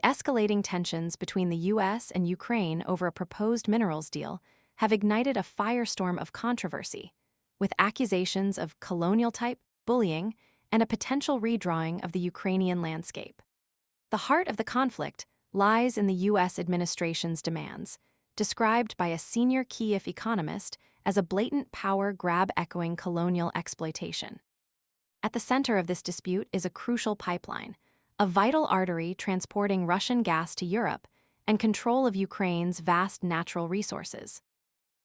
escalating tensions between the US and Ukraine over a proposed minerals deal have ignited a firestorm of controversy, with accusations of colonial-type bullying and a potential redrawing of the Ukrainian landscape. The heart of the conflict lies in the US administration's demands, described by a senior Kyiv economist as a blatant power grab echoing colonial exploitation. At the center of this dispute is a crucial pipeline, a vital artery transporting Russian gas to Europe and control of Ukraine's vast natural resources.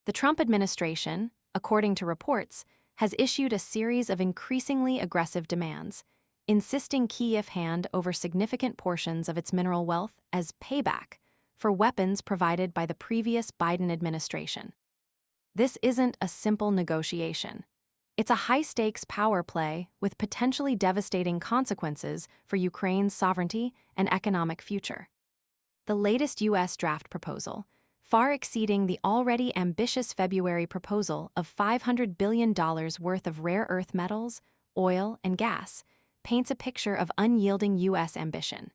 The Trump administration, according to reports, has issued a series of increasingly aggressive demands, insisting Kyiv hand over significant portions of its mineral wealth as payback for weapons provided by the previous Biden administration. This isn't a simple negotiation. It's a high-stakes power play with potentially devastating consequences for Ukraine's sovereignty and economic future. The latest U.S. draft proposal, far exceeding the already ambitious February proposal of $500 billion worth of rare earth metals, oil, and gas, paints a picture of unyielding U.S. ambition.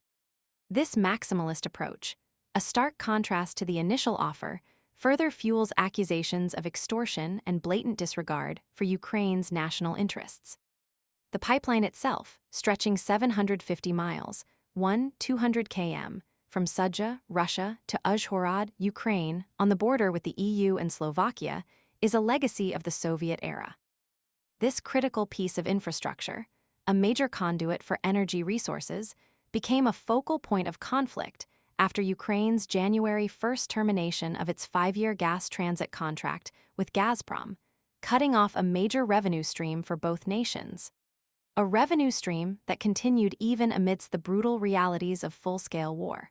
This maximalist approach, a stark contrast to the initial offer, further fuels accusations of extortion and blatant disregard for Ukraine's national interests. The pipeline itself, stretching 750 miles, 200 km, from Sudzha, Russia, to Uzhhorod, Ukraine, on the border with the EU and Slovakia, is a legacy of the Soviet era. This critical piece of infrastructure, a major conduit for energy resources, became a focal point of conflict after Ukraine's January 1st termination of its 5-year gas transit contract with Gazprom, cutting off a major revenue stream for both nations. A revenue stream that continued even amidst the brutal realities of full-scale war.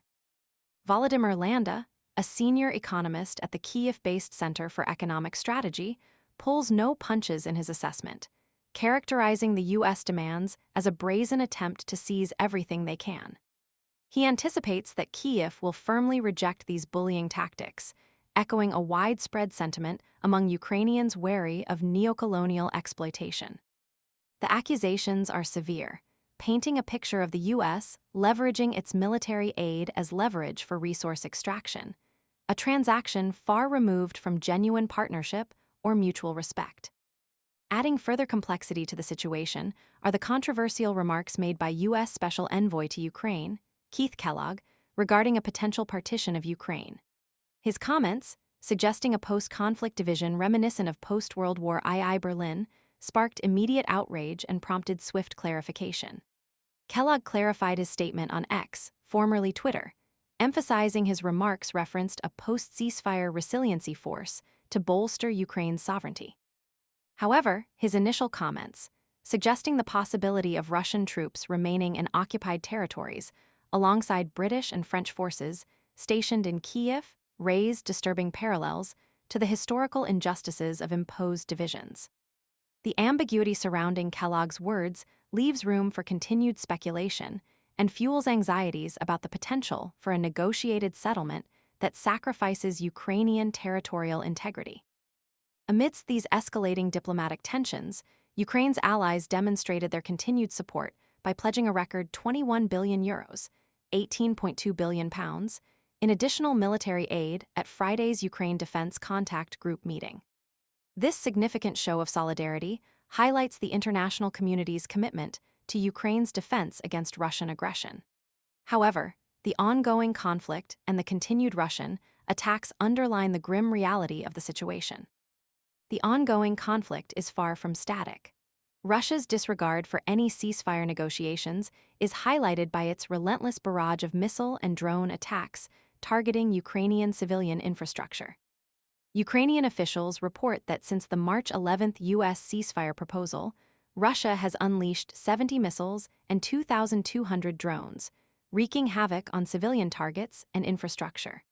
Volodymyr Landa, a senior economist at the Kyiv-based Center for Economic Strategy, pulls no punches in his assessment, characterizing the U.S. demands as a brazen attempt to seize everything they can. He anticipates that Kyiv will firmly reject these bullying tactics, echoing a widespread sentiment among Ukrainians wary of neocolonial exploitation. The accusations are severe, painting a picture of the U.S. leveraging its military aid as leverage for resource extraction, a transaction far removed from genuine partnership or mutual respect. Adding further complexity to the situation are the controversial remarks made by U.S. Special Envoy to Ukraine, Keith Kellogg, regarding a potential partition of Ukraine. His comments, suggesting a post-conflict division reminiscent of post-World War II Berlin, sparked immediate outrage and prompted swift clarification. Kellogg clarified his statement on X, formerly Twitter, emphasizing his remarks referenced a post-ceasefire resiliency force to bolster Ukraine's sovereignty. However, his initial comments, suggesting the possibility of Russian troops remaining in occupied territories alongside British and French forces stationed in Kyiv, raised disturbing parallels to the historical injustices of imposed divisions. The ambiguity surrounding Kellogg's words leaves room for continued speculation and fuels anxieties about the potential for a negotiated settlement that sacrifices Ukrainian territorial integrity. Amidst these escalating diplomatic tensions, Ukraine's allies demonstrated their continued support by pledging a record €21 billion, £18.2 billion, in additional military aid at Friday's Ukraine Defense Contact Group meeting. This significant show of solidarity highlights the international community's commitment to Ukraine's defense against Russian aggression. However, the ongoing conflict and the continued Russian attacks underline the grim reality of the situation. The ongoing conflict is far from static. Russia's disregard for any ceasefire negotiations is highlighted by its relentless barrage of missile and drone attacks targeting Ukrainian civilian infrastructure. Ukrainian officials report that since the March 11th U.S. ceasefire proposal, Russia has unleashed 70 missiles and 2,200 drones, wreaking havoc on civilian targets and infrastructure.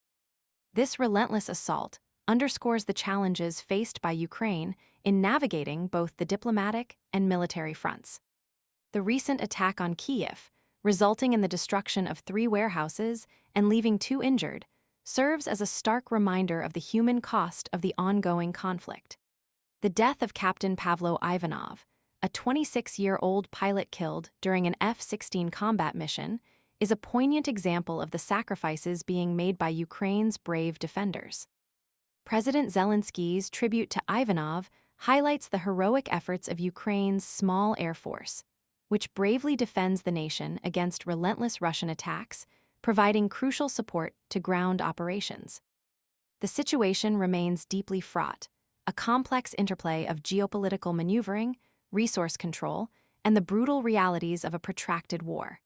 This relentless assault underscores the challenges faced by Ukraine in navigating both the diplomatic and military fronts. The recent attack on Kyiv, resulting in the destruction of 3 warehouses and leaving 2 injured, serves as a stark reminder of the human cost of the ongoing conflict. The death of Captain Pavlo Ivanov, a 26-year-old pilot killed during an F-16 combat mission, is a poignant example of the sacrifices being made by Ukraine's brave defenders. President Zelensky's tribute to Ivanov highlights the heroic efforts of Ukraine's small air force, which bravely defends the nation against relentless Russian attacks, providing crucial support to ground operations. The situation remains deeply fraught, a complex interplay of geopolitical maneuvering, resource control, and the brutal realities of a protracted war.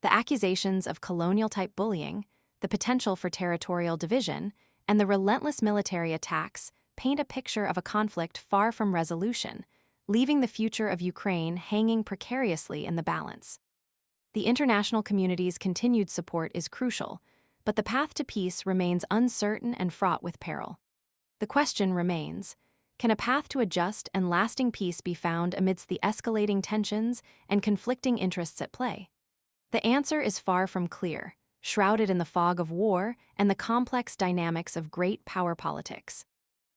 The accusations of colonial-type bullying, the potential for territorial division, and the relentless military attacks paint a picture of a conflict far from resolution, leaving the future of Ukraine hanging precariously in the balance. The international community's continued support is crucial, but the path to peace remains uncertain and fraught with peril. The question remains, can a path to a just and lasting peace be found amidst the escalating tensions and conflicting interests at play? The answer is far from clear, shrouded in the fog of war and the complex dynamics of great power politics.